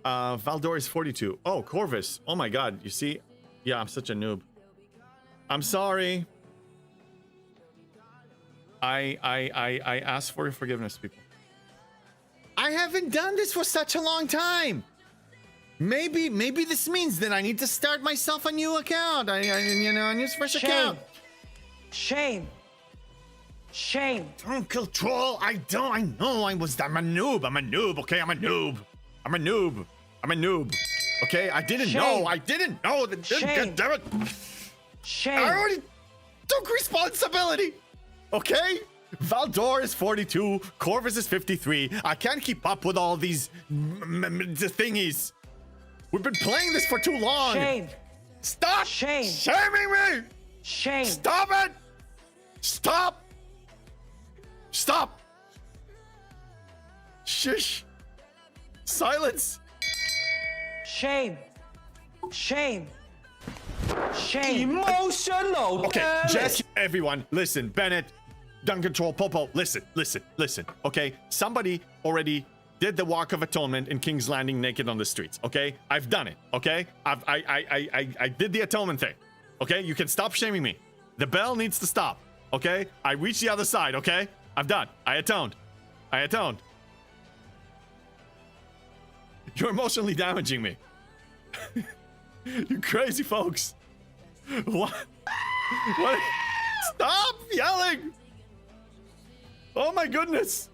Valdor is 42. Oh, Corvus. Oh my god. You see? Yeah, I'm such a noob. I'm sorry. I ask for your forgiveness, people. I haven't done this for such a long time. Maybe this means that I need to start myself a new account. You know, a new fresh account. Shame. Uncle Troll, I know I'm a noob. I'm a noob, okay? I'm a noob. Okay? I didn't know that. Shame. Damn it. Shame. I already took responsibility. Okay? Valdor is 42. Corvus is 53. I can't keep up with all these thingies. We've been playing this for too long. Shame. Stop shaming me. Shame. Stop it. Stop. Shush. Silence. Shame. Emotional. Okay, just everyone, listen. Bennett, Duncan Troll, Popo, listen. Okay, somebody already did the Walk of Atonement in King's Landing naked on the streets. Okay, I've done it. Okay, I did the atonement thing. Okay, you can stop shaming me. The bell needs to stop. Okay, I reached the other side. Okay, I'm done. I atoned. You're emotionally damaging me. You crazy folks. What? Stop yelling. Oh my goodness.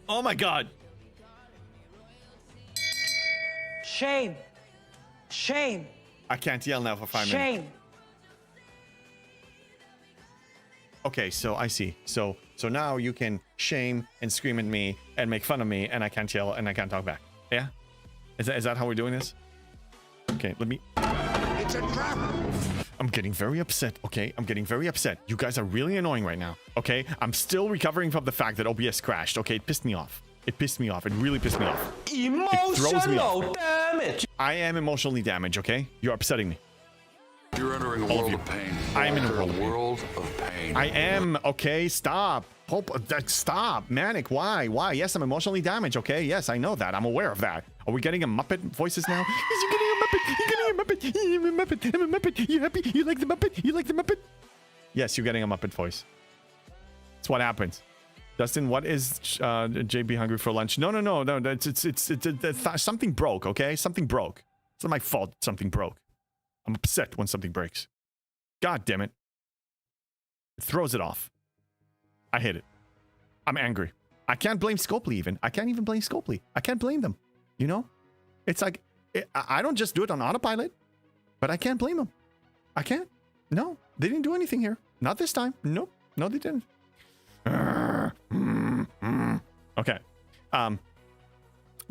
Oh my god. Shame. I can't yell now for 5 minutes. Shame. Okay, so I see. So now you can shame and scream at me and make fun of me, and I can't yell and I can't talk back. Yeah? Is that how we're doing this? Okay, let me... It's a trap! I'm getting very upset, okay? I'm getting very upset. You guys are really annoying right now, okay? I'm still recovering from the fact that OBS crashed, okay? It pissed me off. It really pissed me off. It throws me off. Damage. I am emotionally damaged, okay? You're upsetting me. You're entering a world of pain. I am in a world of pain. I am, okay? Stop. Stop. Manic, why? Yes, I'm emotionally damaged, okay? Yes, I know that. I'm aware of that. Are we getting a Muppet voices now? Yes, you're getting a Muppet. I'm a Muppet. You happy? You like the Muppet? Yes, you're getting a Muppet voice. That's what happens. Dustin, what is JB hungry for lunch? No. It's something broke, okay? Something broke. It's not my fault something broke. I'm upset when something breaks. God damn it. It throws it off. I hate it. I'm angry. I can't blame Scopely even. I can't even blame Scopely. I can't blame them. You know? It's like, I don't just do it on autopilot, but I can't blame them. I can't. No, they didn't do anything here. Not this time. Nope. No, they didn't. Okay.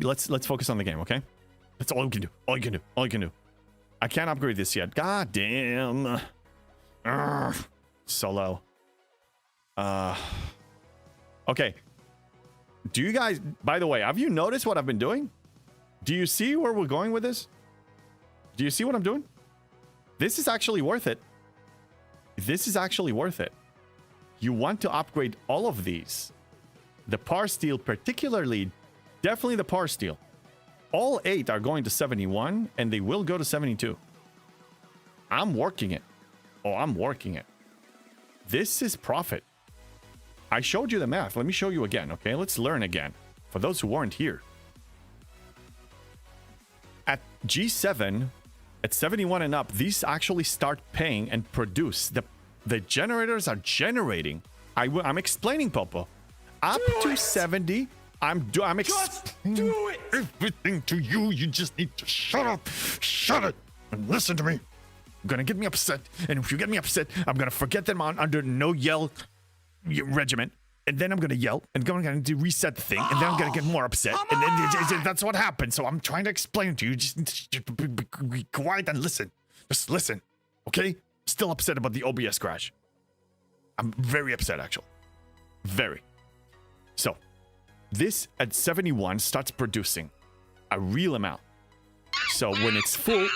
Let's focus on the game, okay? That's all we can do. All you can do. I can't upgrade this yet. God damn. So low. Okay. Do you guys, by the way, have you noticed what I've been doing? Do you see where we're going with this? Do you see what I'm doing? This is actually worth it. You want to upgrade all of these. The Par Steel particularly, definitely the Par Steel. All 8 are going to 71, and they will go to 72. I'm working it. This is profit. I showed you the math. Let me show you again, okay? Let's learn again. For those who weren't here. At G7, at 71 and up, these actually start paying and produce. The generators are generating. I'm explaining, Popo. Up to 70... Just do it! Everything to you. You just need to shut up. Shut it and listen to me. You're gonna get me upset, and if you get me upset, I'm gonna forget that I'm under no yell regiment, and then I'm gonna yell, and I'm gonna reset the thing, and then I'm gonna get more upset, and then that's what happens. So I'm trying to explain it to you. Just be quiet and listen. Just listen, okay? Still upset about the OBS crash. I'm very upset, actually. Very. So. This at 71 starts producing a real amount. So when it's full...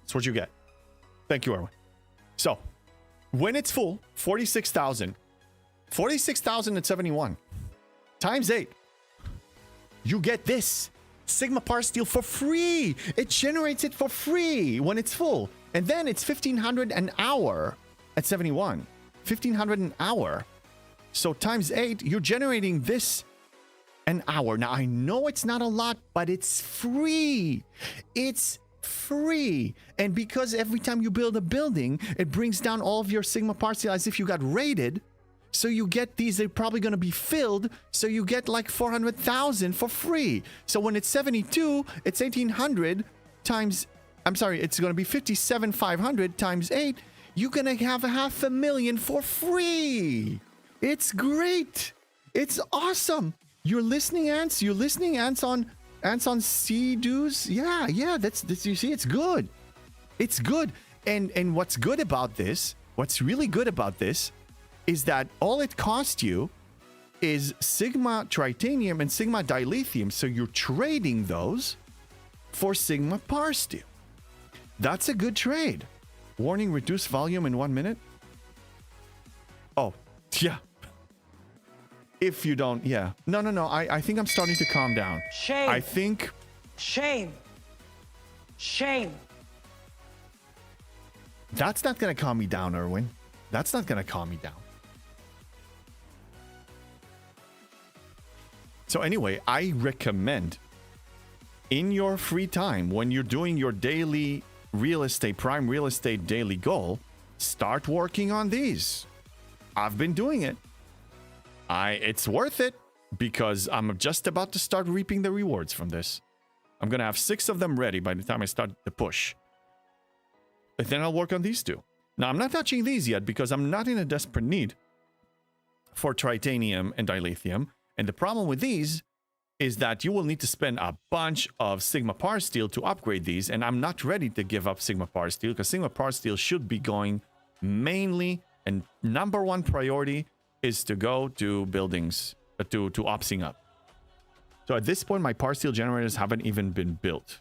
That's what you get. Thank you, Erwin. So, when it's full, 46,000. 46,071 times 8. You get this. Sigma Parsteel for free. It generates it for free when it's full. And then it's 1,500 an hour at 71. 1,500 an hour. So times 8, you're generating this an hour. Now, I know it's not a lot, but it's free. It's free. And because every time you build a building, it brings down all of your Sigma Parsteel as if you got raided. So you get these, they're probably going to be filled. So you get like 400,000 for free. So when it's 72, it's 1,800 times, I'm sorry, it's going to be 57,500 times 8. You're going to have 500,000 for free. It's great. It's awesome. You're listening, Ants? You're listening, Ants on Sea-Doos? Yeah, that's you see, it's good. It's good. And what's good about this, what's really good about this, is that all it costs you is Sigma Tritanium and Sigma Dilithium. So you're trading those for Sigma Parsteel. That's a good trade. Warning, reduce volume in 1 minute. Oh, yeah. If you don't, yeah. No. I think I'm starting to calm down. Shame. I think... Shame. Shame. That's not going to calm me down, Erwin. That's not going to calm me down. So anyway, I recommend in your free time, when you're doing your daily prime real estate daily goal, start working on these. I've been doing it. It's worth it because I'm just about to start reaping the rewards from this. I'm going to have 6 of them ready by the time I start the push. And then I'll work on these 2. Now, I'm not touching these yet because I'm not in a desperate need for Tritanium and Dilithium. And the problem with these is that you will need to spend a bunch of Sigma Parsteel to upgrade these. And I'm not ready to give up Sigma Parsteel because Sigma Parsteel should be going mainly, and number 1 priority is to go to buildings, to opsing up. So at this point, my Parsteel generators haven't even been built.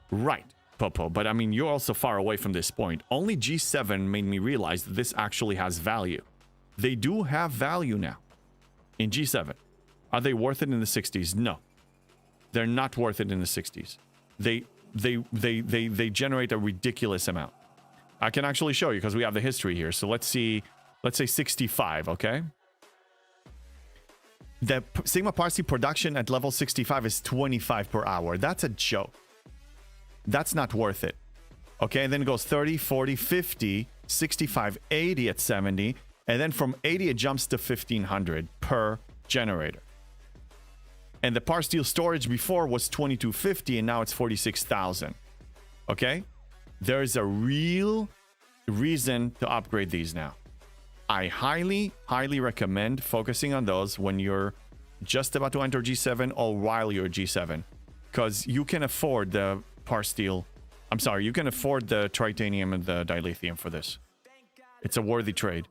Right, Popo. But I mean, you're also far away from this point. Only G7 made me realize that this actually has value. They do have value now in G7. Are they worth it in the 60s? No. They're not worth it in the 60s. They generate a ridiculous amount. I can actually show you because we have the history here. So let's say 65, okay? The Sigma Parsteel production at level 65 is 25 per hour. That's a joke. That's not worth it. Okay, and then it goes 30, 40, 50, 65, 80 at 70. And then from 80, it jumps to 1,500 per generator. And the Parsteel storage before was 2,250 and now it's 46,000. Okay? There is a real reason to upgrade these now. I highly recommend focusing on those when you're just about to enter G7 or while you're G7. Because you can afford the Parsteel. I'm sorry, you can afford the Tritanium and the Dilithium for this. It's a worthy trade.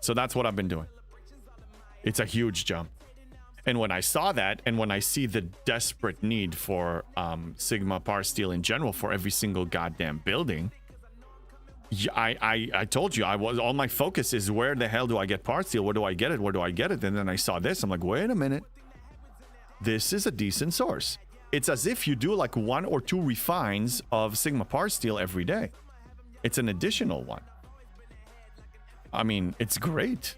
So that's what I've been doing. It's a huge jump. And when I saw that, and when I see the desperate need for Sigma Parsteel in general for every single goddamn building, I told you, all my focus is where the hell do I get Parsteel? Where do I get it? Where do I get it? And then I saw this. I'm like, wait a minute. This is a decent source. It's as if you do like 1 or 2 refines of Sigma Parsteel every day. It's an additional one. I mean, it's great.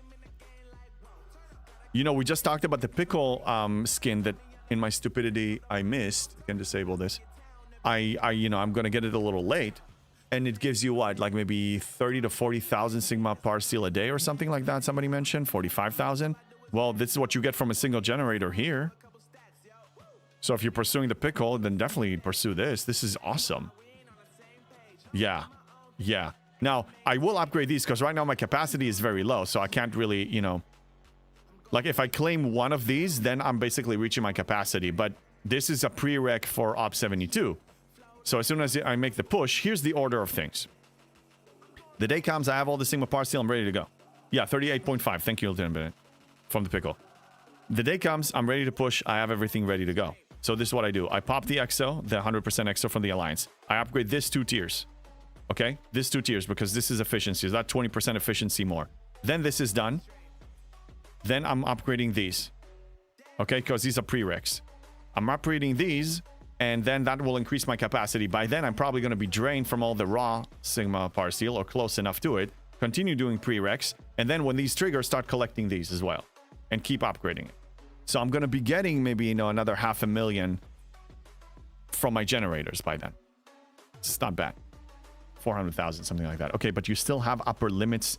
You know, we just talked about the pickle skin that in my stupidity I missed. I can disable this. I'm going to get it a little late. And it gives you what, like maybe 30 to 40,000 Sigma Parsteel a day or something like that. Somebody mentioned 45,000. Well, this is what you get from a single generator here. So if you're pursuing the pickle, then definitely pursue this. This is awesome. Yeah. Now, I will upgrade these because right now my capacity is very low. So I can't really, like if I claim one of these, then I'm basically reaching my capacity. But this is a prereq for Op 72. So as soon as I make the push, here's the order of things. The day comes, I have all the Sigma Parsteel, I'm ready to go. Yeah, 38.5. Thank you, Lieutenant Bennett, from the pickle. The day comes, I'm ready to push, I have everything ready to go. So this is what I do. I pop the EXO, the 100% EXO from the Alliance. I upgrade this 2 tiers. Okay, this 2 tiers, because this is efficiency. Is that 20% efficiency more? Then this is done. Then I'm upgrading these. Okay, because these are prereqs. I'm upgrading these, and then that will increase my capacity. By then, I'm probably going to be drained from all the raw Sigma Par Steel, or close enough to it. Continue doing prereqs, and then when these trigger, start collecting these as well, and keep upgrading it. So I'm going to be getting maybe, you know, another 500,000 from my generators by then. It's not bad. 400,000, something like that. Okay, but you still have upper limits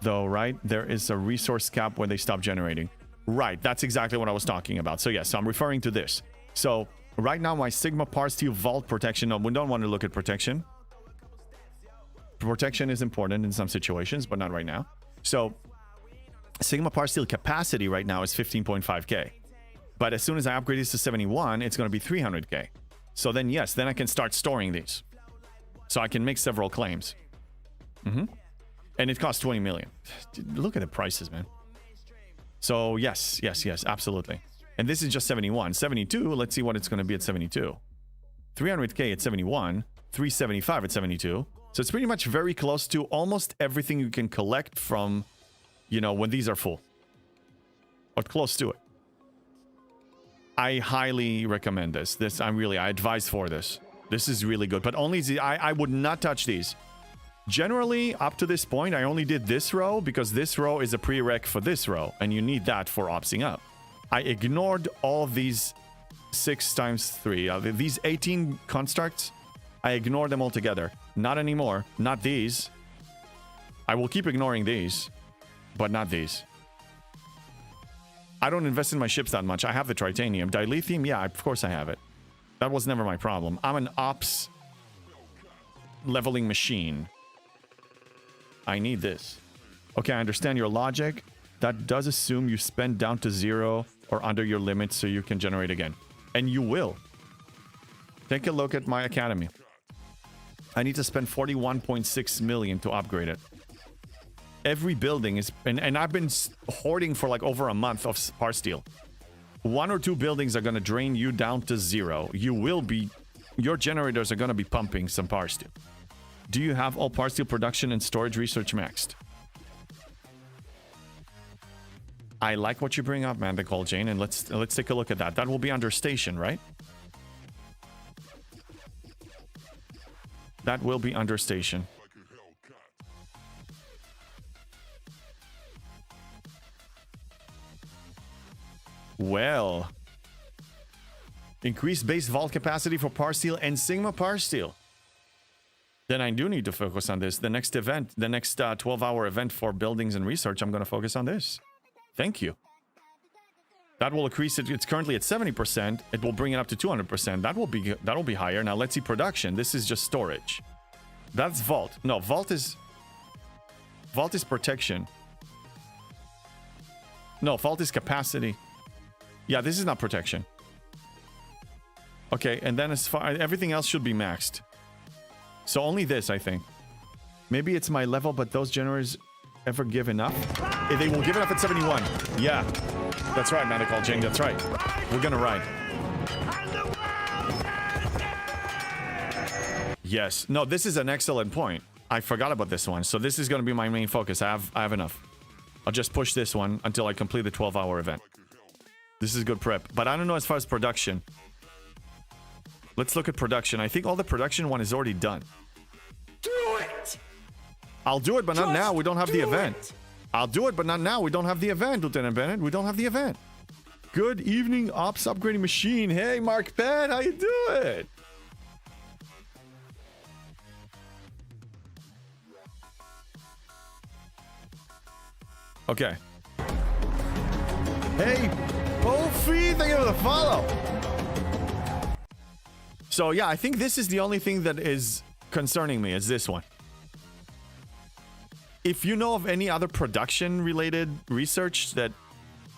though, right? There is a resource cap when they stop generating. Right, that's exactly what I was talking about. So yes, I'm referring to this. So right now my Sigma Par Steel Vault protection, no, we don't want to look at protection. Protection is important in some situations, but not right now. So Sigma Par Steel capacity right now is 15.5k. But as soon as I upgrade this to 71, it's going to be 300k. So then yes, then I can start storing these. So I can make several claims. And it costs 20 million. Look at the prices, man. So yes, absolutely. And this is just 71. 72, let's see what it's going to be at 72. 300k at 71. 375 at 72. So it's pretty much very close to almost everything you can collect from, you know, when these are full. Or close to it. I highly recommend this. I advise for this. This is really good. But only, I would not touch these. Generally, up to this point, I only did this row because this row is a prereq for this row, and you need that for opsing up. I ignored all these 6 times 3. These 18 constructs, I ignored them altogether. Not anymore. Not these. I will keep ignoring these, but not these. I don't invest in my ships that much. I have the tritanium. Dilithium, yeah, of course I have it. That was never my problem. I'm an ops leveling machine. I need this. Okay, I understand your logic. That does assume you spend down to 0 or under your limit so you can generate again. And you will. Take a look at my academy. I need to spend 41.6 million to upgrade it. Every building is... And I've been hoarding for like over a month of Par Steel. 1 or 2 buildings are going to drain you down to 0. You will be... Your generators are going to be pumping some Par Steel. Do you have all Par Steel production and storage research maxed? I like what you bring up, man, the call, Jane, and let's take a look at that. That will be under station, right? That will be under station. Well, increase base vault capacity for Par Steel and Sigma Par Steel. Then I do need to focus on this. The next event, the next 12-hour event for buildings and research, I'm going to focus on this. Thank you. That will increase it. It's currently at 70%. It will bring it up to 200%. That will be higher. Now let's see production. This is just storage. That's vault. No, vault is protection. No, vault is capacity. Yeah, this is not protection. Okay, and then as far everything else should be maxed. So only this, I think. Maybe it's my level, but those generators ever give enough? They will give enough at 71. Yeah. That's right, Manical Jing. That's right. We're gonna ride. Yes. No, this is an excellent point. I forgot about this one. So this is gonna be my main focus. I have enough. I'll just push this one until I complete the 12-hour event. This is good prep. But I don't know as far as production. Let's look at production. I think all the production one is already done. Do it! I'll do it, but not now. We don't have the event. I'll do it, but not now. We don't have the event, Lieutenant Bennett. We don't have the event. Good evening, Ops Upgrading Machine. Hey, Mark Penn, how you doing? Okay. Hey, Bofi, thank you for the follow. So yeah, I think this is the only thing that is concerning me, is this one. If you know of any other production related research that,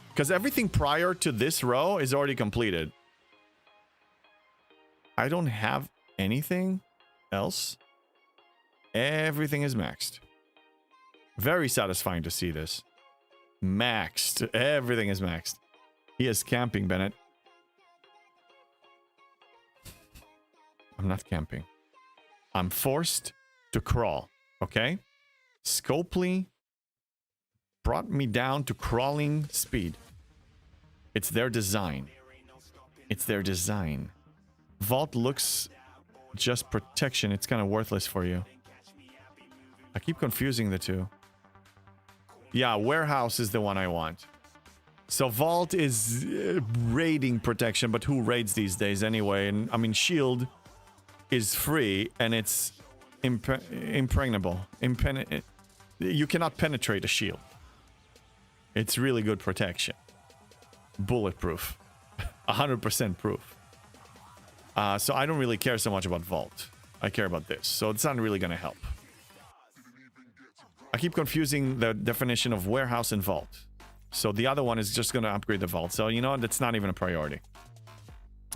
because everything prior to this row is already completed. I don't have anything else. Everything is maxed. Very satisfying to see this. Maxed. Everything is maxed. He is camping, Bennett. I'm not camping. I'm forced to crawl. Okay? Scopely brought me down to crawling speed. It's their design. It's their design. Vault looks just protection. It's kind of worthless for you. I keep confusing the two. Yeah, warehouse is the one I want. So vault is raiding protection, but who raids these days anyway? And I mean, shield is free and it's impregnable. You cannot penetrate a shield. It's really good protection. Bulletproof. 100% proof. So I don't really care so much about vault. I care about this. So it's not really going to help. I keep confusing the definition of warehouse and vault. So the other one is just going to upgrade the vault. So you know what? That's not even a priority.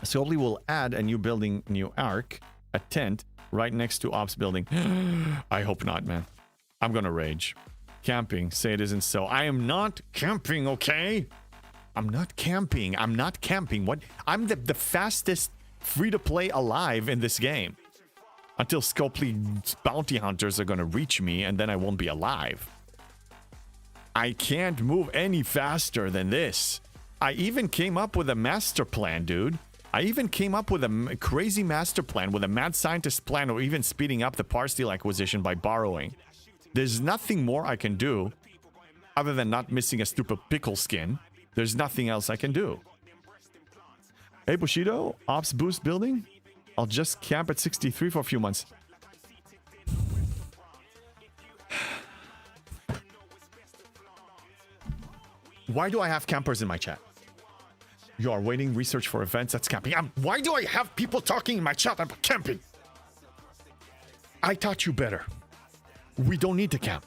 So we will add a new building, new arc, a tent right next to ops building. I hope not, man. I'm going to rage. Camping. Say it isn't so. I am not camping, okay? I'm not camping. I'm not camping. What? I'm the fastest free-to-play alive in this game. Until Scopely bounty hunters are gonna reach me, and then I won't be alive. I can't move any faster than this. I even came up with a master plan, dude. I even came up with a crazy master plan with a mad scientist plan, or even speeding up the Parsteel acquisition by borrowing. There's nothing more I can do other than not missing a stupid pickle skin. There's nothing else I can do. Hey, Bushido, ops boost building? I'll just camp at 63 for a few months. Why do I have campers in my chat? You are waiting research for events. That's camping. Why do I have people talking in my chat about camping? I taught you better. We don't need to camp.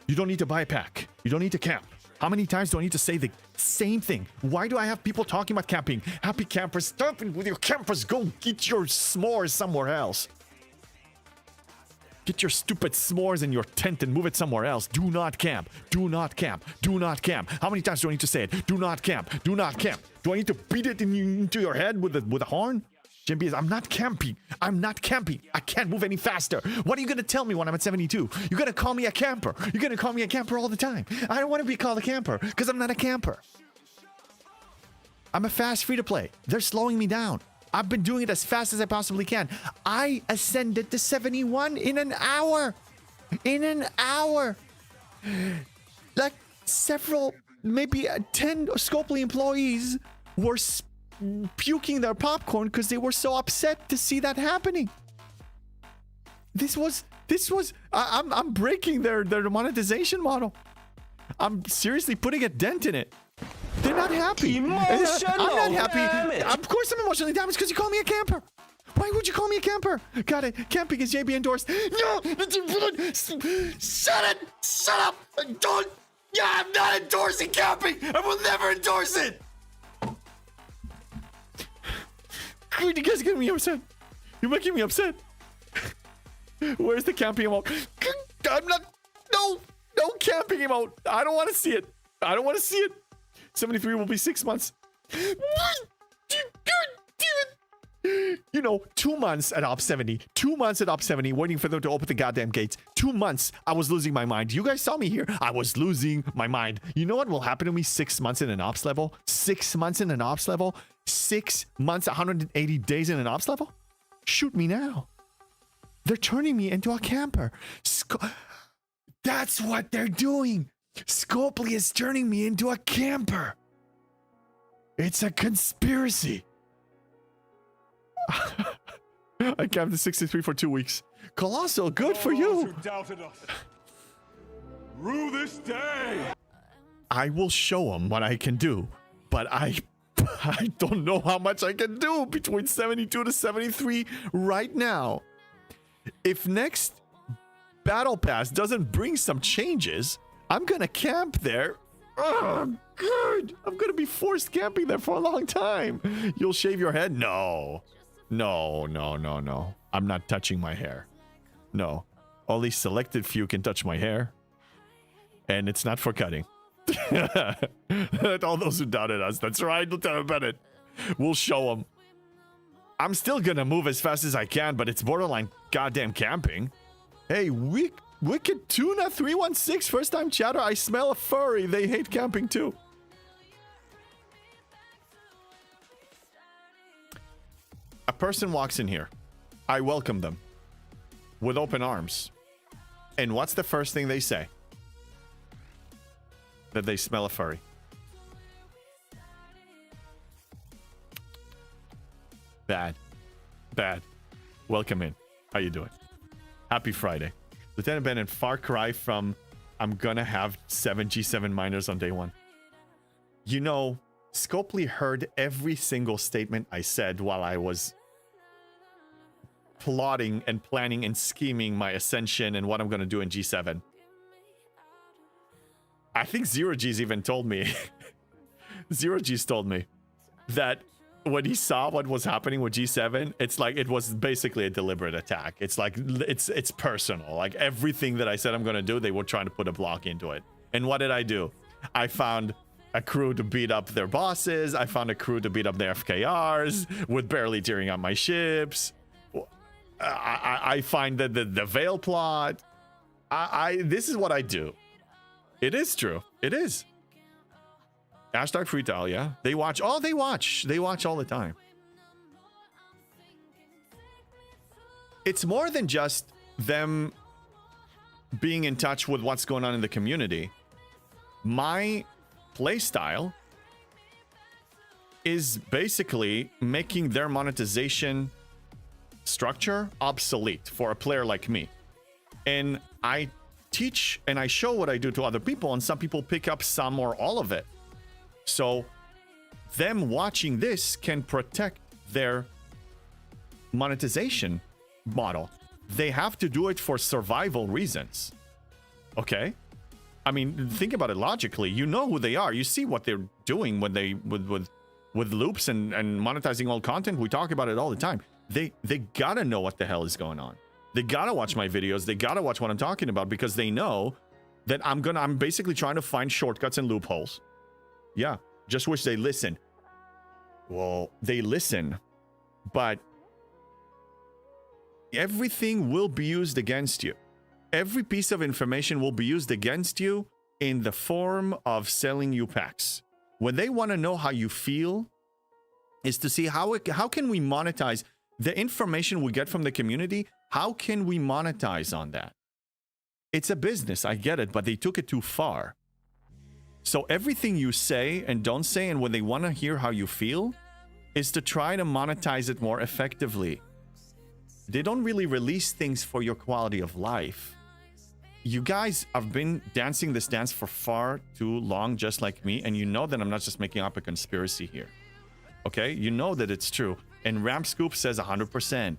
You don't need to buy a pack. You don't need to camp. How many times do I need to say the same thing? Why do I have people talking about camping? Happy campers, stop it with your campers. Go get your s'mores somewhere else. Get your stupid s'mores in your tent and move it somewhere else. Do not camp. Do not camp. Do not camp. How many times do I need to say it? Do not camp. Do not camp. Do I need to beat it into your head with a horn? Jimby is, I'm not camping. I'm not camping. I can't move any faster. What are you going to tell me when I'm at 72? You're going to call me a camper. You're going to call me a camper all the time. I don't want to be called a camper because I'm not a camper. I'm a fast free-to-play. They're slowing me down. I've been doing it as fast as I possibly can. I ascended to 71 in an hour. In an hour. Like several, maybe 10 Scopely employees were puking their popcorn because they were so upset to see that happening. I'm breaking their monetization model. I'm seriously putting a dent in it. They're not happy. I'm not happy. Damage. Of course I'm emotionally damaged because you call me a camper. Why would you call me a camper? Got it. Camping is JB endorsed. No! Shut it! Shut up! Don't! Yeah, I'm not endorsing camping! I will never endorse it! You guys are getting me upset. You're making me upset. Where's the camping emote? I'm not... No camping emote. I don't want to see it. I don't want to see it. 73 will be 6 months. You know, 2 months at Op 70. 2 months at Op 70, waiting for them to open the goddamn gates. 2 months, I was losing my mind. You guys saw me here. I was losing my mind. You know what will happen to me 6 months in an Ops level? 6 months in an Ops level? 6 months, 180 days in an Ops level? Shoot me now. They're turning me into a camper. That's what they're doing. Scopely is turning me into a camper. It's a conspiracy. I camped to 63 for 2 weeks. Colossal, good for you. Doubted us. Rue this day. I will show them what I can do, but I don't know how much I can do between 72 to 73 right now. If next Battle Pass doesn't bring some changes, I'm gonna camp there. Oh, good. I'm gonna be forced camping there for a long time. You'll shave your head? No. I'm not touching my hair. No. Only selected few can touch my hair. And it's not for cutting. All those who doubted us. That's right, Lieutenant Bennett. We'll show them. I'm still gonna move as fast as I can, but it's borderline goddamn camping. Hey, Wicked Tuna 316, first time chatter. I smell a furry. They hate camping too. A person walks in here. I welcome them with open arms. And what's the first thing they say? That they smell a furry. Bad. Bad. Welcome in. How you doing? Happy Friday. Lieutenant Ben and Far Cry from I'm gonna have 7 G7 miners on day 1. You know, Scopely heard every single statement I said while I was plotting and planning and scheming my ascension and what I'm gonna do in G7. I think Zero G's even told me. Zero G's told me that when he saw what was happening with G7, it's like it was basically a deliberate attack. It's like it's personal. Like everything that I said I'm gonna do, they were trying to put a block into it. And what did I do? I found a crew to beat up their bosses. I found a crew to beat up their FKRs with barely tearing up my ships. I find that the Veil plot. This is what I do. It is true. It is. Hashtag Freetal, yeah. They watch. Oh, they watch. They watch all the time. It's more than just them being in touch with what's going on in the community. My playstyle is basically making their monetization structure obsolete for a player like me. And I teach and I show what I do to other people, and some people pick up some or all of it. So them watching this can protect their monetization model. They have to do it for survival reasons. Okay? I mean, think about it logically. You know who they are. You see what they're doing when they with loops and monetizing old content. We talk about it all the time. They gotta know what the hell is going on. They gotta watch my videos. They gotta watch what I'm talking about because they know that I'm basically trying to find shortcuts and loopholes. Yeah, just wish they listen. Well, they listen, but everything will be used against you. Every piece of information will be used against you in the form of selling you packs. When they want to know how you feel, is to see how can we monetize the information we get from the community. How can we monetize on that? It's a business, I get it, but they took it too far. So everything you say and don't say, and when they want to hear how you feel, is to try to monetize it more effectively. They don't really release things for your quality of life. You guys have been dancing this dance for far too long, just like me, and you know that I'm not just making up a conspiracy here. Okay? You know that it's true. And Ramp Scoop says 100%.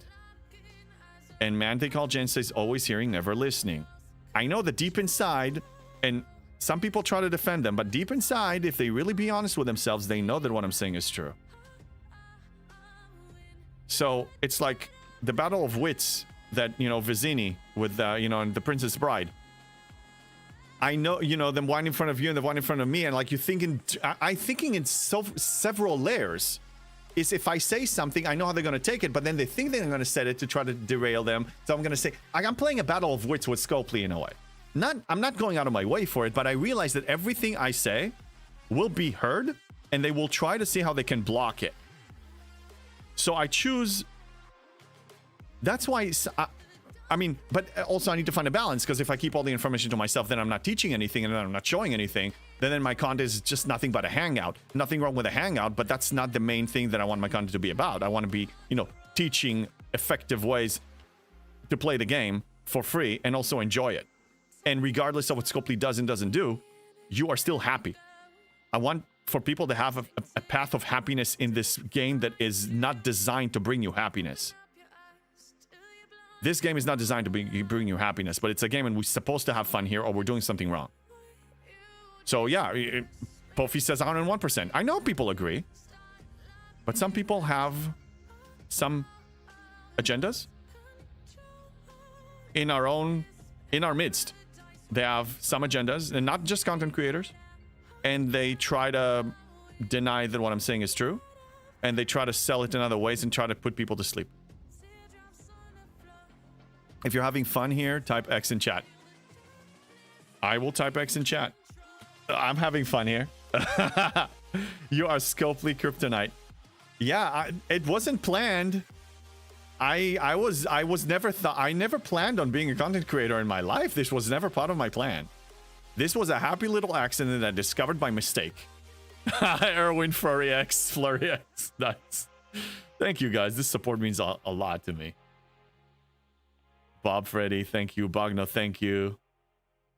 And Man They Call Jen says always hearing, never listening. I know that deep inside, and some people try to defend them, but deep inside, if they really be honest with themselves, they know that what I'm saying is true. So it's like the battle of wits that, you know, Vizzini with, and the Princess Bride. I know, you know, them one in front of you and the one in front of me, and like I'm thinking in several layers. Is if I say something, I know how they're going to take it, but then they think they're going to set it to try to derail them. So I'm going to say, I'm playing a battle of wits with Scopely in a way. I'm not going out of my way for it, but I realize that everything I say will be heard, and they will try to see how they can block it. So I choose. That's why. I mean, but also I need to find a balance, because if I keep all the information to myself, then I'm not teaching anything and then I'm not showing anything. Then my content is just nothing but a hangout. Nothing wrong with a hangout, but that's not the main thing that I want my content to be about. I want to be, teaching effective ways to play the game for free and also enjoy it. And regardless of what Scopely does and doesn't do, you are still happy. I want for people to have a path of happiness in this game that is not designed to bring you happiness. This game is not designed to bring you happiness, but it's a game and we're supposed to have fun here or we're doing something wrong. So yeah, Pofi says 101%. I know people agree, but some people have some agendas in our midst. They have some agendas, and not just content creators, and they try to deny that what I'm saying is true, and they try to sell it in other ways and try to put people to sleep. If you're having fun here, type X in chat. I will type X in chat. I'm having fun here. You are Scopely Kryptonite. Yeah, it wasn't planned. I never planned on being a content creator in my life. This was never part of my plan. This was a happy little accident I discovered by mistake. Erwin Flurry X. Nice. Thank you guys. This support means a lot to me. Bob Freddy, thank you. Bogno, thank you.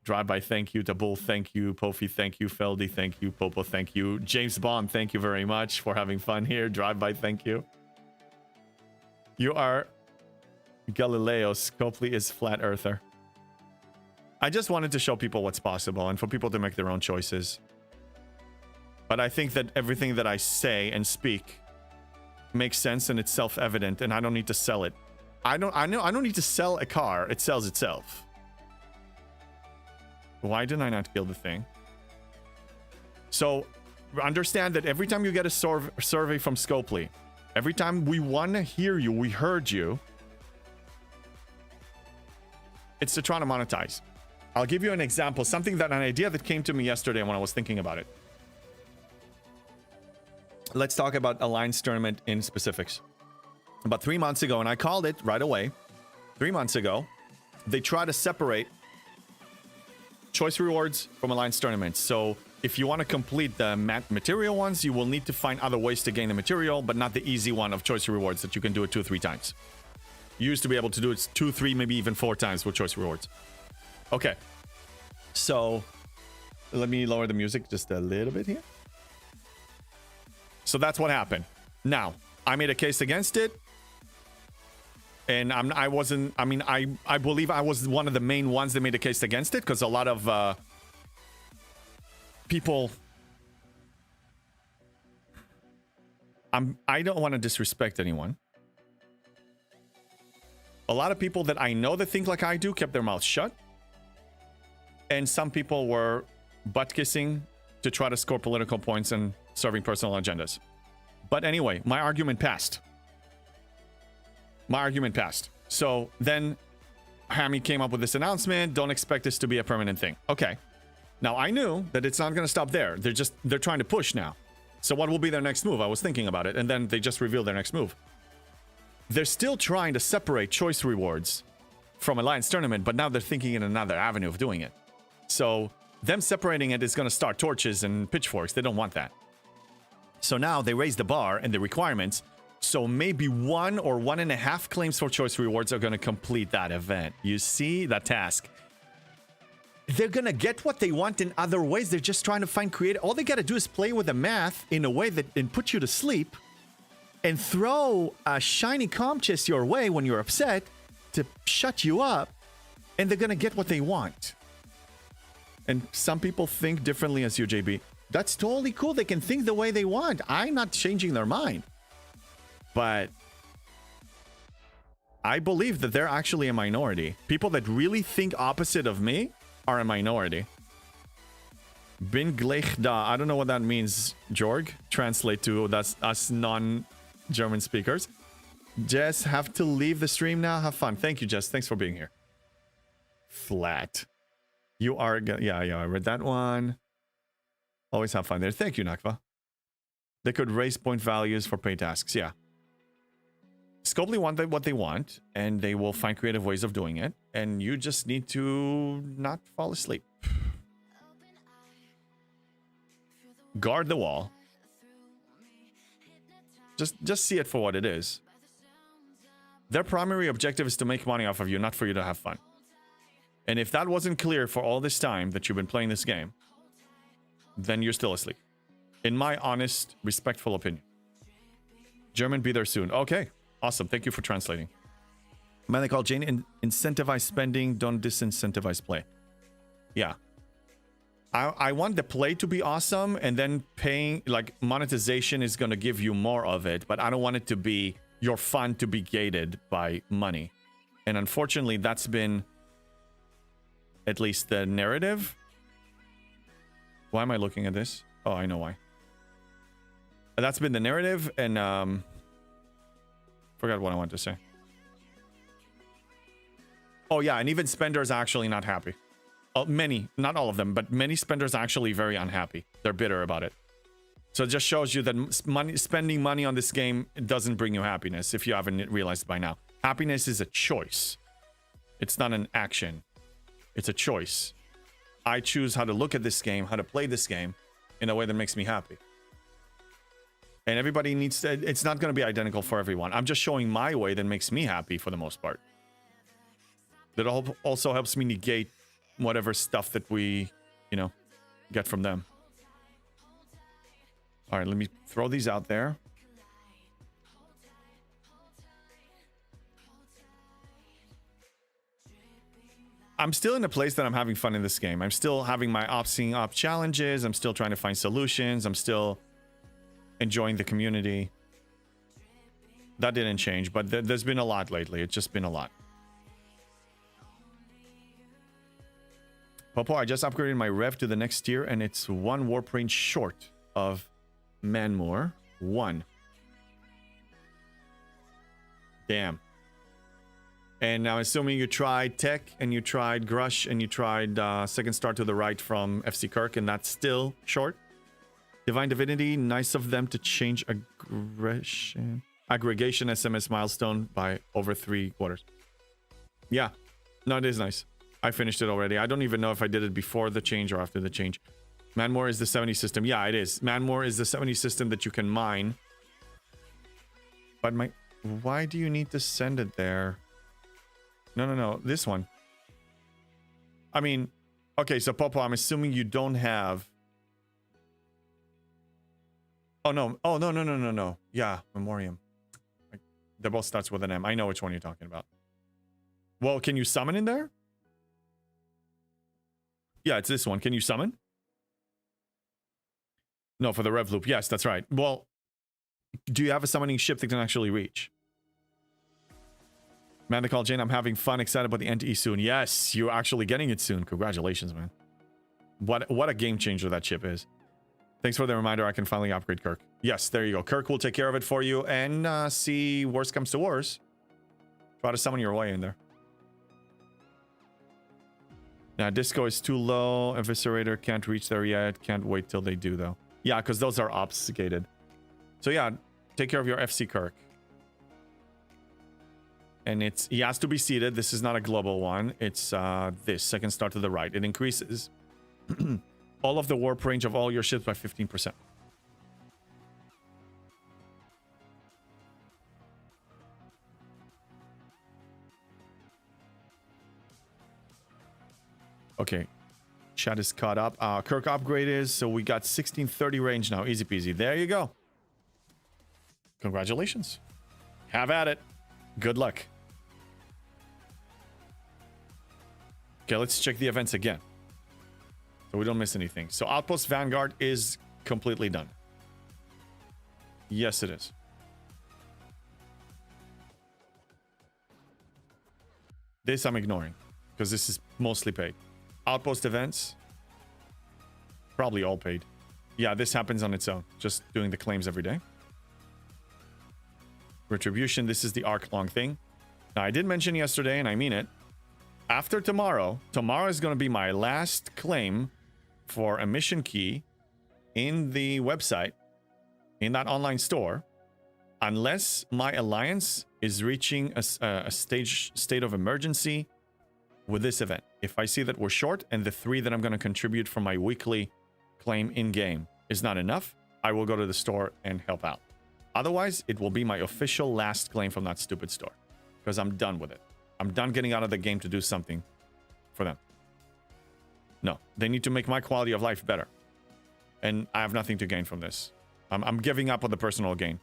Drive-by, thank you. Tabul, thank you. Pofi, thank you. Feldy, thank you. Popo, thank you. James Bond, thank you very much for having fun here. Drive-by, thank you. You are Galileo. Scopely is flat earther. I just wanted to show people what's possible and for people to make their own choices. But I think that everything that I say and speak makes sense and it's self-evident, and I don't need to sell it. I don't need to sell a car. It sells itself. Why did I not kill the thing? So understand that every time you get a survey from Scopely, every time we want to hear you, we heard you, it's to try to monetize. I'll give you an example, an idea that came to me yesterday when I was thinking about it. Let's talk about Alliance Tournament in specifics. About 3 months ago, and I called it right away. 3 months ago, they try to separate choice rewards from Alliance Tournaments. So if you want to complete the material ones, you will need to find other ways to gain the material, but not the easy one of choice rewards that you can do it 2 or 3 times. You used to be able to do it 2, 3, maybe even 4 times with choice rewards. Okay. So let me lower the music just a little bit here. So that's what happened. Now, I made a case against it. And I believe I was one of the main ones that made a case against it, because a lot of people... I don't want to disrespect anyone. A lot of people that I know that think like I do kept their mouths shut. And some people were butt-kissing to try to score political points and serving personal agendas. But anyway, my argument passed. So then Hammy came up with this announcement. Don't expect this to be a permanent thing. Okay. Now I knew that it's not going to stop there. They're trying to push now. So what will be their next move? I was thinking about it. And then they just revealed their next move. They're still trying to separate choice rewards from Alliance Tournament, but now they're thinking in another avenue of doing it. So them separating it is going to start torches and pitchforks. They don't want that. So now they raise the bar and the requirements. So maybe 1 or 1.5 claims for choice rewards are going to complete that event. You see that task. They're going to get what they want in other ways. They're just trying to find creative. All they got to do is play with the math in a way that and put you to sleep and throw a shiny comp chest your way when you're upset to shut you up. And they're going to get what they want. And some people think differently as you, JB. That's totally cool. They can think the way they want. I'm not changing their mind. But I believe that they're actually a minority. People that really think opposite of me are a minority. Bin gleich da. I don't know what that means, Jorg. Translate to that's us non-German speakers. Jess, have to leave the stream now. Have fun. Thank you, Jess. Thanks for being here. Flat. You are... Yeah, I read that one. Always have fun there. Thank you, Nakva. They could raise point values for pay tasks. Yeah. Scopely want what they want, and they will find creative ways of doing it. And you just need to not fall asleep. Guard the wall. Just see it for what it is. Their primary objective is to make money off of you, not for you to have fun. And if that wasn't clear for all this time that you've been playing this game, then you're still asleep. In my honest, respectful opinion. German, be there soon. Okay. Awesome. Thank you for translating. Man, they call Jane incentivize spending, don't disincentivize play. Yeah. I want the play to be awesome, and then paying, like, monetization is going to give you more of it, but I don't want it to be your fun to be gated by money. And unfortunately, that's been at least the narrative. Why am I looking at this? Oh, I know why. That's been the narrative, and forgot what I wanted to say. Oh yeah, and even spenders are actually not happy. Many, not all of them, but many spenders are actually very unhappy. They're bitter about it. So it just shows you that spending money on this game doesn't bring you happiness, if you haven't realized by now. Happiness is a choice. It's not an action. It's a choice. I choose how to look at this game, how to play this game in a way that makes me happy. And everybody needs to, it's not going to be identical for everyone. I'm just showing my way that makes me happy for the most part. That also helps me negate whatever stuff that we, you know, get from them. All right, let me throw these out there. I'm still in a place that I'm having fun in this game. I'm still having my opting up challenges. I'm still trying to find solutions. I'm still enjoying the community. That didn't change, but there's been a lot lately. It's just been a lot. Popo, I just upgraded my rev to the next tier, and it's 1 warp range short of Manmore. 1. Damn. And now, assuming you tried Tech, and you tried Grush, and you tried Second Star to the right from FC Kirk, and that's still short. Divine Divinity, nice of them to change aggregation SMS milestone by over 3/4. Yeah, no, it is nice. I finished it already. I don't even know if I did it before the change or after the change. Manmore is the 70 system. Yeah, it is. Manmore is the 70 system that you can mine. But why do you need to send it there? No. This one. I mean, okay, so Popo, I'm assuming you don't have... Oh, no. Oh, no. Yeah, Memoriam. They both starts with an M. I know which one you're talking about. Well, can you summon in there? Yeah, it's this one. Can you summon? No, for the rev loop. Yes, that's right. Well, do you have a summoning ship that can actually reach? Man, they call Jane. I'm having fun. Excited about the NTE soon. Yes, you're actually getting it soon. Congratulations, man. What a game changer that ship is. Thanks for the reminder. I can finally upgrade Kirk. Yes, there you go. Kirk will take care of it for you. And see, worst comes to worst, try to summon your way in there. Now, Disco is too low. Eviscerator can't reach there yet. Can't wait till they do, though. Yeah, because those are obfuscated. So, yeah, take care of your FC Kirk. And he has to be seated. This is not a global one. It's this, Second Star to the right. It increases all of the warp range of all your ships by 15%. Okay, chat is caught up. Kirk upgrade is, so we got 1630 range now. Easy peasy. There you go. Congratulations. Have at it. Good luck. Okay, let's check the events again, so we don't miss anything. So Outpost Vanguard is completely done. Yes, it is. This I'm ignoring, because this is mostly paid. Outpost events, probably all paid. Yeah, this happens on its own, just doing the claims every day. Retribution, this is the arc-long thing. Now, I did mention yesterday, and I mean it, after tomorrow is going to be my last claim for a mission key in the website, in that online store, unless my alliance is reaching a state of emergency with this event. If I see that we're short and the 3 that I'm going to contribute from my weekly claim in-game is not enough, I will go to the store and help out. Otherwise, it will be my official last claim from that stupid store, because I'm done with it. I'm done getting out of the game to do something for them. No, they need to make my quality of life better. And I have nothing to gain from this. I'm giving up on the personal gain.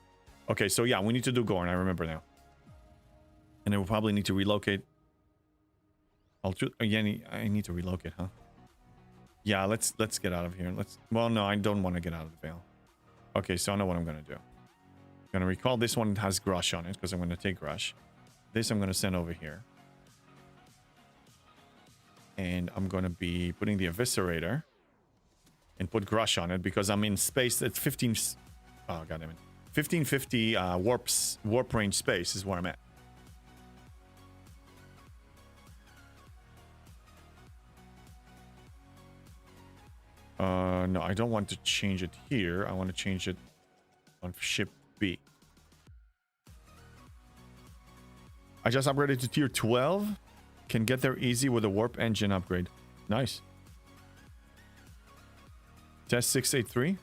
Okay, so yeah, we need to do Gorn, I remember now. And I will probably need to relocate. Again, I need to relocate, huh? Yeah, let's get out of here. Well, no, I don't want to get out of the Vale. Okay, so I know what I'm going to do. I'm going to recall this one has Grush on it, because I'm going to take Grush. This I'm going to send over here. And I'm going to be putting the Eviscerator and put Grush on it, because I'm in space at 15... Oh, goddammit. 1550 warp range space is where I'm at. No, I don't want to change it here. I want to change it on ship B. I just upgraded to tier 12. Can get there easy with a warp engine upgrade. Nice. Test 683.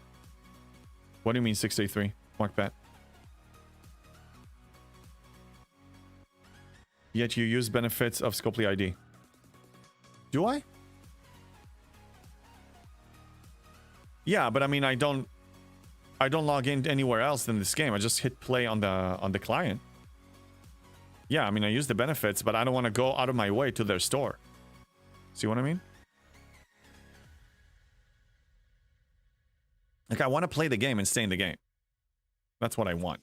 What do you mean 683? Mark Pat. Yet you use benefits of Scopely ID. Do I? Yeah, but I mean, I don't log in anywhere else than this game. I just hit play on the client. Yeah, I mean, I use the benefits, but I don't want to go out of my way to their store. See what I mean? Like, I want to play the game and stay in the game. That's what I want.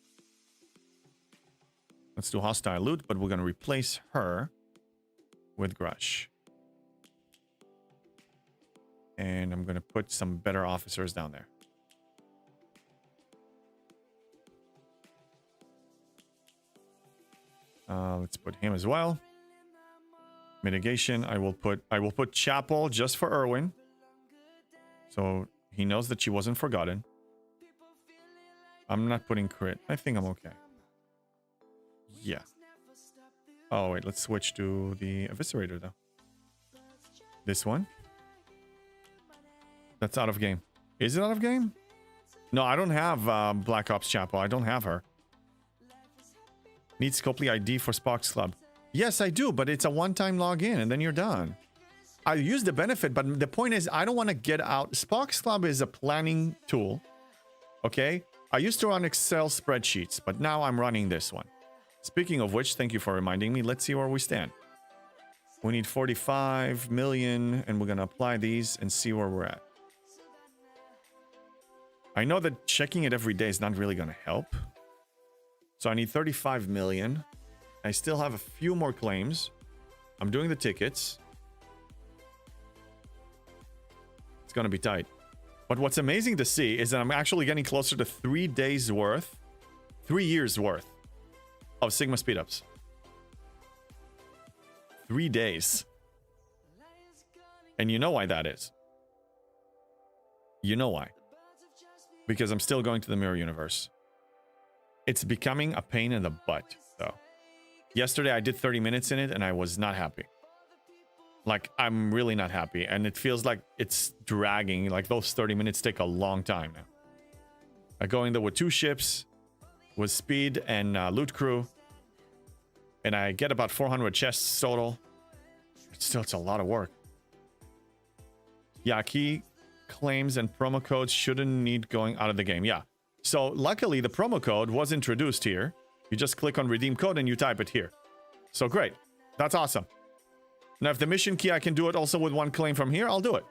Let's do hostile loot, but we're going to replace her with Grush. And I'm going to put some better officers down there. Let's put him as well. Mitigation. I will put Chapel just for Erwin. So he knows that she wasn't forgotten. I'm not putting crit. I think I'm okay. Yeah. Oh, wait. Let's switch to the Eviscerator, though. This one. That's out of game. Is it out of game? No, I don't have Black Ops Chapel. I don't have her. Need Scopely ID for Sparks Club. Yes, I do, but it's a one-time login, and then you're done. I use the benefit, but the point is, I don't want to get out. Sparks Club is a planning tool. Okay? I used to run Excel spreadsheets, but now I'm running this one. Speaking of which, thank you for reminding me. Let's see where we stand. We need 45 million, and we're going to apply these and see where we're at. I know that checking it every day is not really going to help. So I need 35 million. I still have a few more claims. I'm doing the tickets. It's going to be tight. But what's amazing to see is that I'm actually getting closer to 3 days worth, 3 years worth of Sigma speedups. 3 days. And you know why that is. You know why. Because I'm still going to the Mirror Universe. It's becoming a pain in the butt, though. Yesterday, I did 30 minutes in it, and I was not happy. Like, I'm really not happy. And it feels like it's dragging. Like, those 30 minutes take a long time now. I go in there with 2 ships, with speed and loot crew. And I get about 400 chests total. It's a lot of work. Yeah, key claims and promo codes shouldn't need going out of the game. Yeah. So luckily the promo code was introduced here. You just click on redeem code and you type it here. So great. That's awesome. Now if the mission key I can do it also with 1 claim from here, I'll do it.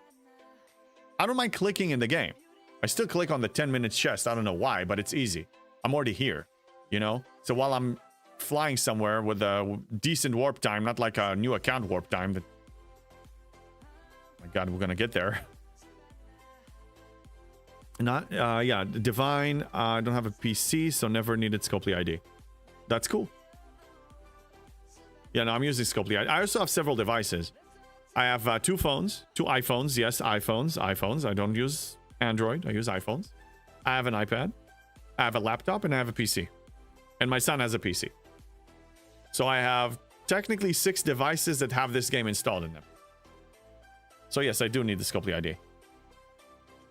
I don't mind clicking in the game. I still click on the 10 minutes chest. I don't know why, but it's easy. I'm already here, you know? So while I'm flying somewhere with a decent warp time, not like a new account warp time that... Oh my god, we're gonna get there. Not, yeah, Divine. I don't have a PC, so never needed Scopely ID. That's cool. Yeah, no, I'm using Scopely ID. I also have several devices. I have 2 phones, 2 iPhones. Yes, iPhones. I don't use Android. I use iPhones. I have an iPad. I have a laptop, and I have a PC. And my son has a PC. So I have technically 6 devices that have this game installed in them. So yes, I do need the Scopely ID.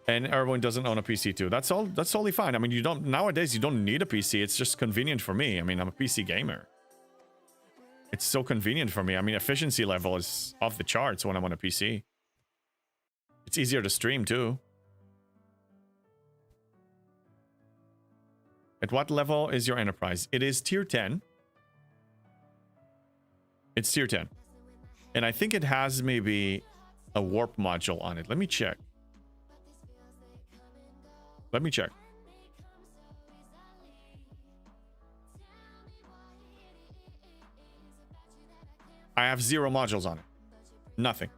And everyone doesn't own a PC too. That's totally fine. I mean, nowadays you don't need a PC. It's just convenient for me. I mean, I'm a PC gamer. It's so convenient for me. I mean, efficiency level is off the charts when I'm on a PC. It's easier to stream too. At what level is your enterprise? It is tier 10. It's tier 10. And I think it has maybe a warp module on it. Let me check. Let me check. I have 0 modules on it. Nothing.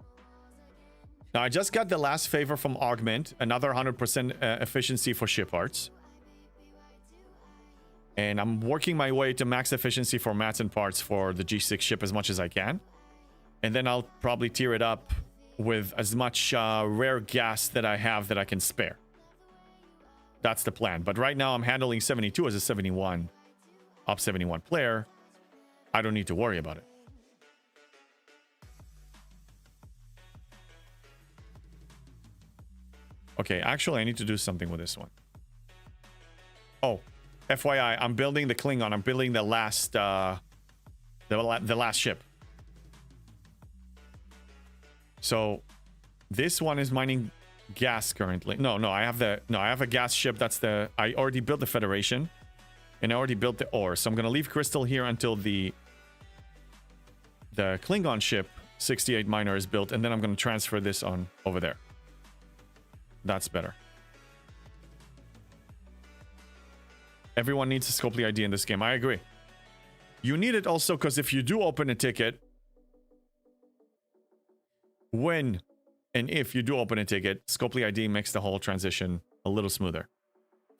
Now, I just got the last favor from Augment. Another 100% efficiency for ship parts. And I'm working my way to max efficiency for mats and parts for the G6 ship as much as I can. And then I'll probably tier it up with as much rare gas that I have that I can spare. That's the plan. But right now I'm handling 72 as a 71 op 71 player. I don't need to worry about it. Okay, actually I need to do something with this one. Oh, FYI, I'm building the Klingon. I'm building the last the last ship. So this one is mining gas currently. No, I have a gas ship. That's the I already built the Federation, and I already built the ore. So I'm gonna leave Crystal here until the Klingon ship 68 miner is built, and then I'm gonna transfer this on over there. That's better. Everyone needs a Scopely ID in this game. I agree. You need it also because if you do open a ticket, when and if you do open a ticket, Scopely ID makes the whole transition a little smoother.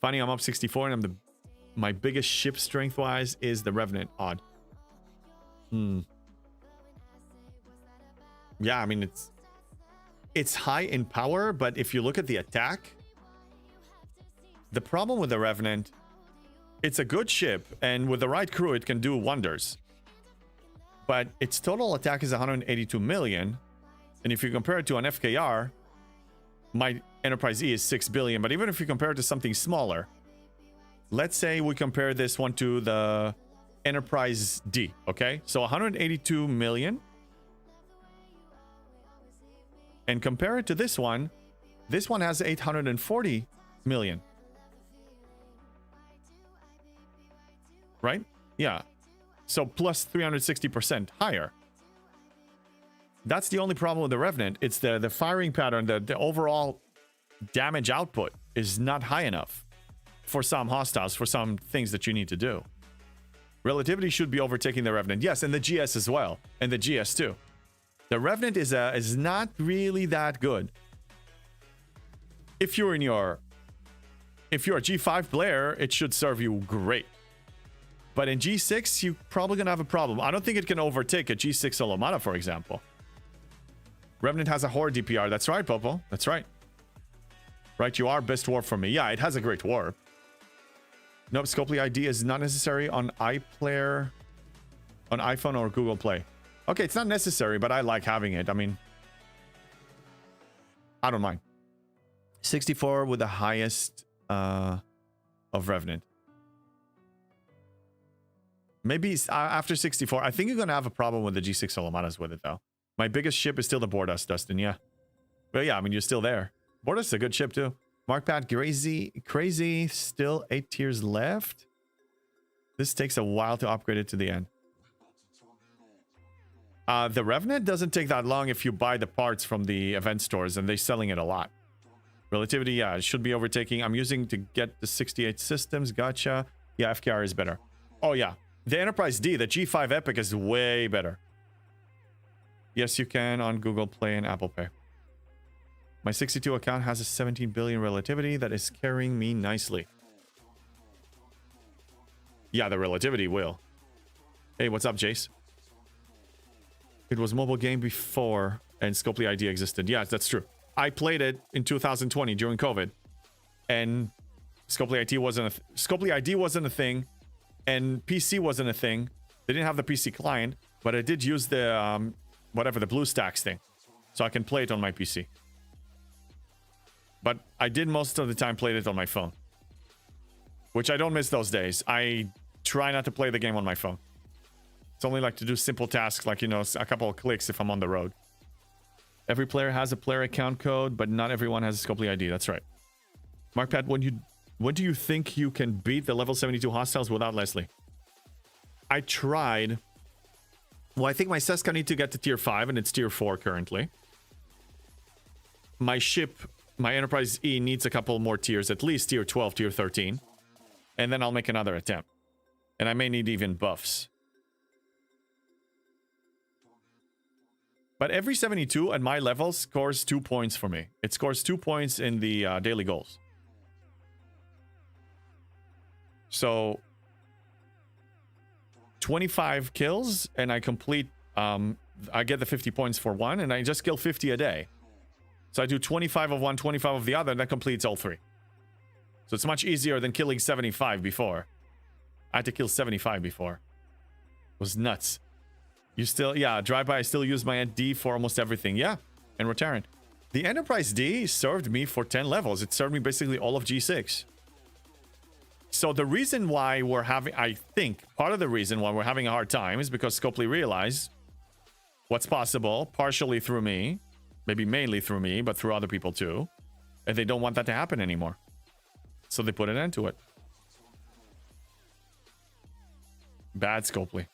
Funny, I'm up 64 and my biggest ship strength wise is the Revenant. Odd. Yeah, I mean it's high in power, but if you look at the attack, the problem with the Revenant, it's a good ship, and with the right crew, it can do wonders. But its total attack is 182 million. And if you compare it to an FKR, my Enterprise E is 6 billion. But even if you compare it to something smaller, let's say we compare this one to the Enterprise D, okay? So 182 million. And compare it to this one has 840 million. Right? Yeah. So plus 360% higher. That's the only problem with the Revenant. It's the firing pattern, the overall damage output is not high enough for some hostiles, for some things that you need to do. Relativity should be overtaking the Revenant. Yes, and the GS as well. And the GS too. The Revenant is not really that good. If you're a G5 player, it should serve you great. But in G6, you're probably going to have a problem. I don't think it can overtake a G6 Olomata, for example. Revenant has a Horde DPR. That's right, Popo. That's right. Right, you are best warp for me. Yeah, it has a great warp. Nope, Scopely ID is not necessary on iPlayer, on iPhone or Google Play. Okay, it's not necessary, but I like having it. I mean, I don't mind. 64 with the highest of Revenant. Maybe after 64. I think you're going to have a problem with the G6 Olomatas with it, though. My biggest ship is still the Bordas, Dustin, yeah. But yeah, I mean, you're still there. Bordas is a good ship, too. Markpad, crazy, still 8 tiers left. This takes a while to upgrade it to the end. The Revenant doesn't take that long if you buy the parts from the event stores, and they're selling it a lot. Relativity, yeah, it should be overtaking. I'm using to get the 68 systems. Gotcha. Yeah, FKR is better. Oh, yeah. The Enterprise D, the G5 Epic is way better. Yes, you can on Google Play and Apple Pay. My 62 account has a 17 billion relativity that is carrying me nicely. Yeah, the relativity will. Hey, what's up, Jace? It was mobile game before and Scopely ID existed. Yeah, that's true. I played it in 2020 during COVID. And Scopely ID wasn't a thing. And PC wasn't a thing. They didn't have the PC client, but I did use the whatever, the BlueStacks thing, so I can play it on my PC. But I did most of the time play it on my phone, which I don't miss those days. I try not to play the game on my phone. It's only like to do simple tasks, like, you know, a couple of clicks if I'm on the road. Every player has a player account code, but not everyone has a Scopely ID. That's right. Markpad, when do you think you can beat the level 72 hostiles without Leslie? I tried. Well, I think my Seska need to get to tier 5, and it's tier 4 currently. My ship, my Enterprise E, needs a couple more tiers, at least tier 12, tier 13. And then I'll make another attempt. And I may need even buffs. But every 72 at my level scores 2 points for me. It scores 2 points in the daily goals. So 25 kills and I complete I get the 50 points for one, and I just kill 50 a day. So I do 25 of one, 25 of the other, and that completes all three. So it's much easier than killing 75 before. I had to kill 75 before. It was nuts. You still, yeah, drive-by, I still use my D for almost everything. Yeah, and Rotaran. The Enterprise D served me for 10 levels. It served me basically all of G6. So the reason why we're having, I think, part of the reason why we're having a hard time is because Scopely realized what's possible, partially through me, maybe mainly through me, but through other people too. And they don't want that to happen anymore. So they put an end to it. Bad Scopely.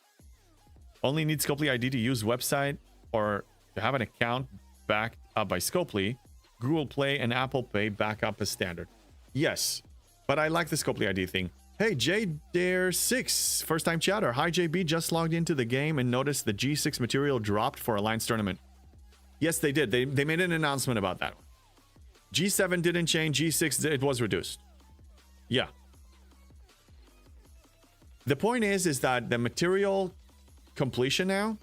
Only need Scopely ID to use website or to have an account backed up by Scopely. Google Play and Apple Pay back up as standard. Yes, but I like the Scopely ID thing. Hey, JDare6, first time chatter. Hi, JB, just logged into the game and noticed the G6 material dropped for Alliance tournament. Yes, they did. They made an announcement about that. G7 didn't change. G6, it was reduced. Yeah. The point is that the material completion now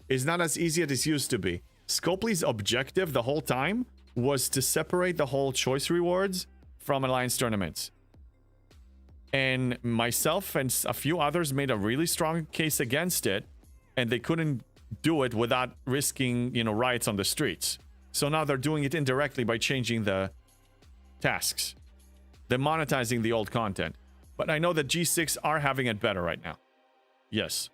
is not as easy as it used to be. Scopely's objective the whole time was to separate the whole choice rewards from Alliance tournaments. And myself and a few others made a really strong case against it, and they couldn't do it without risking, riots on the streets. So now they're doing it indirectly by changing the tasks. They're monetizing the old content. But I know that G6 are having it better right now. Yes.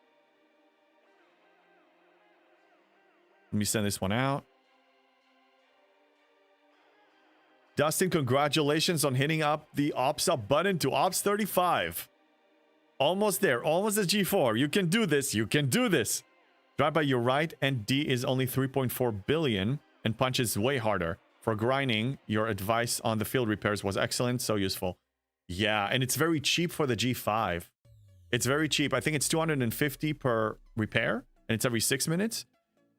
Let me send this one out. Dustin, congratulations on hitting up the Ops Up button to Ops 35. Almost there. Almost at G4. You can do this. You can do this. Drive by, you're right. And D is only 3.4 billion. And Punch is way harder. For grinding, your advice on the field repairs was excellent. So useful. Yeah, and it's very cheap for the G5. It's very cheap. I think it's 250 per repair. And it's every 6 minutes.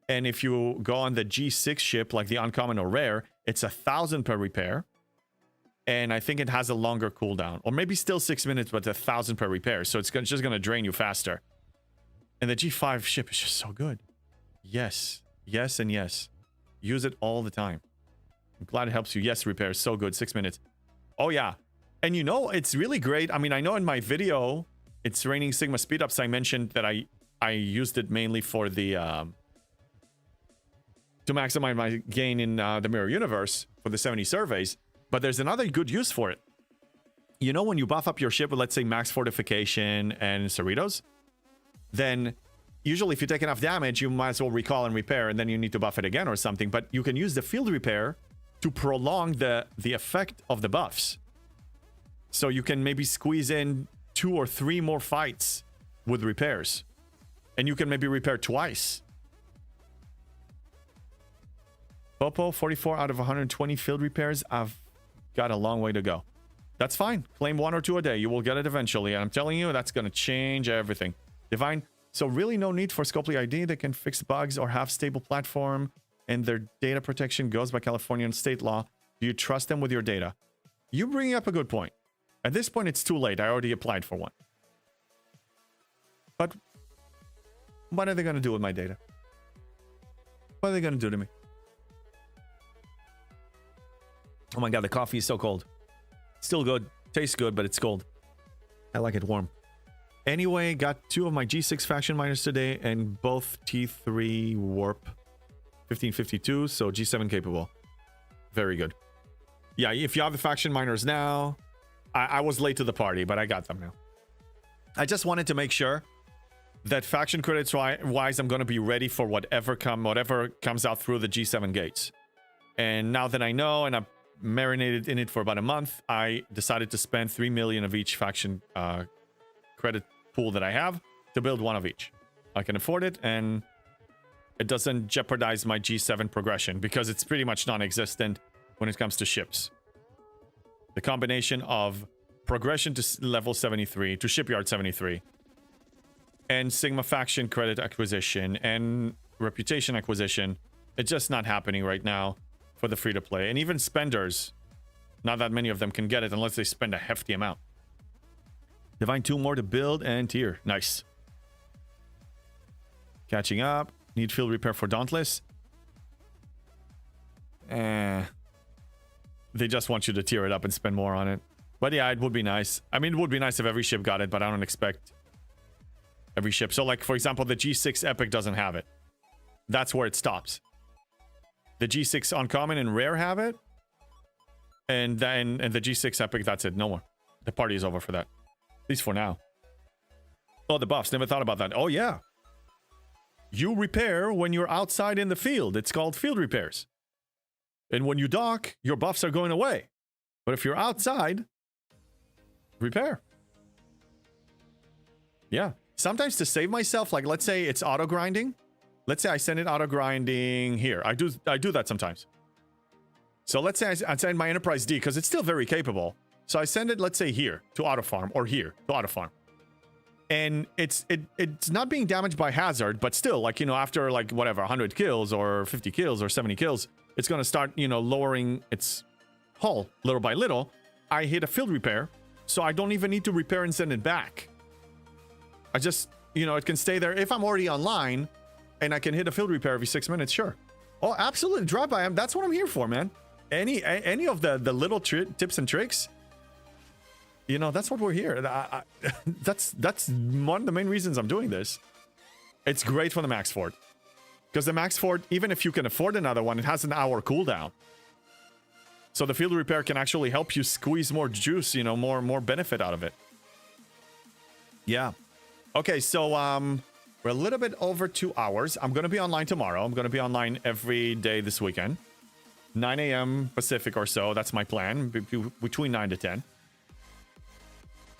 And if you go on the G6 ship, like the uncommon or rare, it's 1,000 per repair. And I think it has a longer cooldown. Or maybe still 6 minutes, but 1,000 per repair. So it's just going to drain you faster. And the G5 ship is just so good. Yes. Yes and yes. Use it all the time. I'm glad it helps you. Yes, repair. So good. 6 minutes. Oh, yeah. And it's really great. I mean, I know in my video, it's raining Sigma speedups. I mentioned that I used it mainly for the... to maximize my gain in the Mirror Universe for the 70 surveys. But there's another good use for it. When you buff up your ship with, let's say, max fortification and Cerritos, then usually if you take enough damage, you might as well recall and repair, and then you need to buff it again or something. But you can use the field repair to prolong the effect of the buffs. So you can maybe squeeze in 2 or 3 more fights with repairs. And you can maybe repair twice. Popo, 44 out of 120 field repairs. I've got a long way to go. That's fine. Claim 1 or 2 a day. You will get it eventually. And I'm telling you, that's going to change everything. Divine. So really no need for Scopely ID. They can fix bugs or have stable platform. And their data protection goes by Californian state law. Do you trust them with your data? You bring up a good point. At this point, it's too late. I already applied for one. But what are they going to do with my data? What are they going to do to me? Oh my god, the coffee is so cold. Still good. Tastes good, but it's cold. I like it warm. Anyway, got 2 of my G6 faction miners today, and both T3 warp 1552, so G7 capable. Very good. Yeah, if you have the faction miners now, I was late to the party, but I got them now. I just wanted to make sure that faction credits wise, I'm going to be ready for whatever comes out through the G7 gates. And now that I know, and I'm marinated in it for about a month, I decided to spend 3 million of each faction credit pool that I have to build one of each. I can afford it, and it doesn't jeopardize my G7 progression because it's pretty much non-existent when it comes to ships. The combination of progression to level 73, to shipyard 73, and Sigma faction credit acquisition and reputation acquisition, it's just not happening right now for the free-to-play. And even spenders, not that many of them can get it unless they spend a hefty amount. Divine 2 more to build and tier. Nice. Catching up. Need field repair for Dauntless. They just want you to tear it up and spend more on it. But yeah, it would be nice. I mean, it would be nice if every ship got it, but I don't expect every ship. So like, for example, the G6 Epic doesn't have it. That's where it stops. The G6 Uncommon and Rare have it. And then the G6 Epic, that's it. No more. The party is over for that. At least for now. Oh, the buffs. Never thought about that. Oh, yeah. You repair when you're outside in the field. It's called field repairs. And when you dock, your buffs are going away. But if you're outside, repair. Yeah. Sometimes to save myself, like let's say it's auto grinding. Let's say I send it auto grinding here. I do that sometimes. So let's say I send my Enterprise D because it's still very capable. So I send it, let's say here to auto farm or here to auto farm. And it's not being damaged by hazard, but still, like, you know, after like whatever 100 kills or 50 kills or 70 kills, it's going to start, you know, lowering its hull little by little. I hit a field repair, so I don't even need to repair and send it back. I just, you know, it can stay there. If I'm already online and I can hit a field repair every 6 minutes, sure. Oh, absolutely. Drop by. That's what I'm here for, man. Any of the little tips and tricks, you know, that's what we're here. That's one of the main reasons I'm doing this. It's great for the Max Fort. Because the Max Fort, even if you can afford another one, it has an hour cooldown. So the field repair can actually help you squeeze more juice, you know, more benefit out of it. Yeah. Okay, so we're a little bit over 2 hours. I'm going to be online tomorrow. I'm going to be online every day this weekend. 9 a.m. Pacific or so. That's my plan. Between 9 to 10.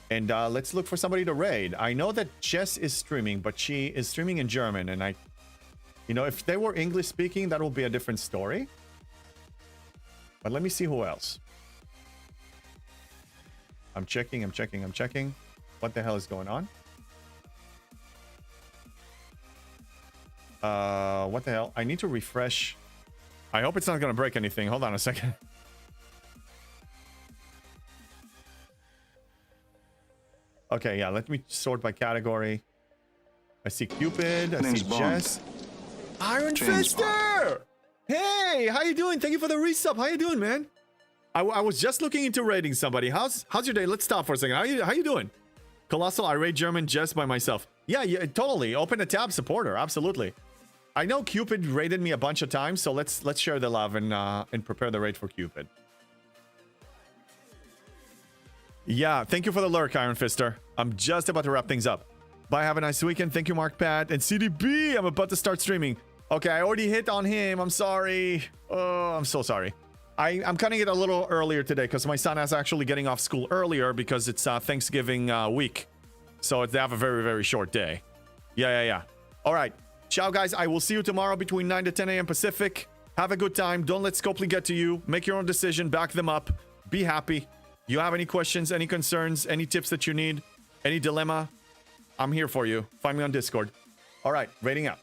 And let's look for somebody to raid. I know that Jess is streaming, but she is streaming in German. And you know, if they were English speaking, that will be a different story. But let me see who else. I'm checking. What the hell is going on? What the hell? I need to refresh. I hope it's not going to break anything. Hold on a second. Okay, yeah, let me sort by category. I see Cupid. I see Jess. Iron Fister! Hey, how you doing? Thank you for the resub. How you doing, man? I was just looking into raiding somebody. How's your day? Let's stop for a second. How you doing? Colossal, I raid German just by myself. Yeah, totally. Open a tab, supporter. Absolutely. I know Cupid raided me a bunch of times, so let's share the love and prepare the raid for Cupid. Yeah, thank you for the lurk, Iron Fister. I'm just about to wrap things up. Bye, have a nice weekend. Thank you, Mark Pat. And CDB, I'm about to start streaming. Okay, I already hit on him. I'm sorry. Oh, I'm so sorry. I'm cutting it a little earlier today because my son is actually getting off school earlier because it's Thanksgiving week. So they have a very, very short day. Yeah. All right. Ciao, guys. I will see you tomorrow between 9 to 10 a.m. Pacific. Have a good time. Don't let Scopely get to you. Make your own decision. Back them up. Be happy. You have any questions, any concerns, any tips that you need, any dilemma, I'm here for you. Find me on Discord. All right, rating out.